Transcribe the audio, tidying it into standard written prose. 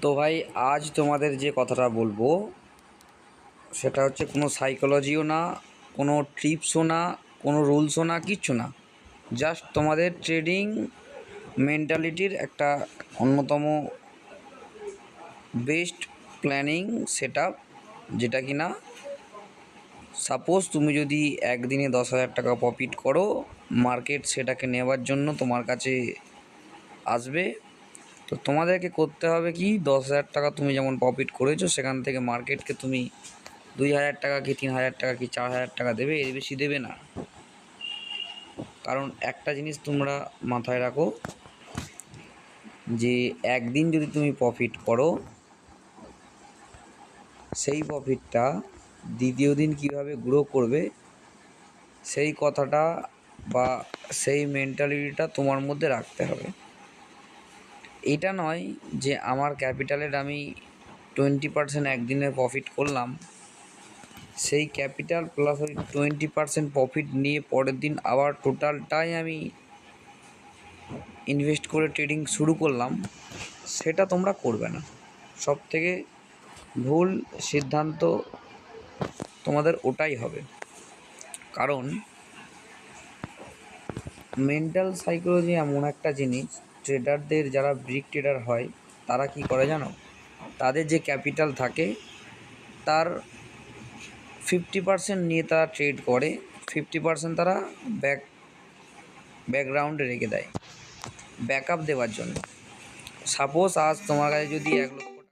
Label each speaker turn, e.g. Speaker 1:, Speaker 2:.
Speaker 1: তো ভাই আজ তোমাদের যে কথাটা বলবো সেটা হচ্ছে কোনো সাইকোলজিও না, কোনো ট্রিপসও না, কোনো রুলসও না, কিচ্ছু না। জাস্ট তোমাদের ট্রেডিং মেন্টালিটির একটা অন্যতম বেস্ট প্ল্যানিং সেট আপ, যেটা কি না সাপোজ তুমি যদি একদিনে 10,000 টাকা প্রফিট করো, মার্কেট সেটাকে নেওয়ার জন্য তোমার কাছে আসবে। তো তোমাদেরকে করতে হবে কি, 10,000 টাকা তুমি যেমন প্রফিট করেছো সেখান থেকে মার্কেটকে তুমি 2,000 টাকা কি 3,000 টাকা কি 4,000 টাকা দেবে, এর বেশি দেবে না। কারণ একটা জিনিস তোমরা মাথায় রাখো যে একদিন যদি তুমি প্রফিট করো, সেই প্রফিটটা দ্বিতীয় দিন কীভাবে গ্রো করবে সেই কথাটা বা সেই মেন্টালিটিটা তোমার মধ্যে রাখতে হবে। এটা নয় যে আমার ক্যাপিটালের আমি 20% একদিনে প্রফিট করলাম, সেই ক্যাপিটাল প্লাস ওই 20% প্রফিট নিয়ে পরের দিন আবার টোটালটাই আমি ইনভেস্ট করে ট্রেডিং শুরু করলাম, সেটা তোমরা করবে না। সব থেকে ভুল সিদ্ধান্ত তোমাদের ওটাই হবে। কারণ মেন্টাল সাইকোলজি এমন একটা জিনিস, ট্রেডারদের যারা ব্রিক ট্রেডার হয় তারা কি করে জানো, তাদের যে ক্যাপিটাল থাকে তার 50% নিয়ে তারা ট্রেড করে, 50% তারা ব্যাকগ্রাউন্ডে রেখে দেয় ব্যাকআপ দেওয়ার জন্য। সাপোজ আজ তোমার কাছে যদি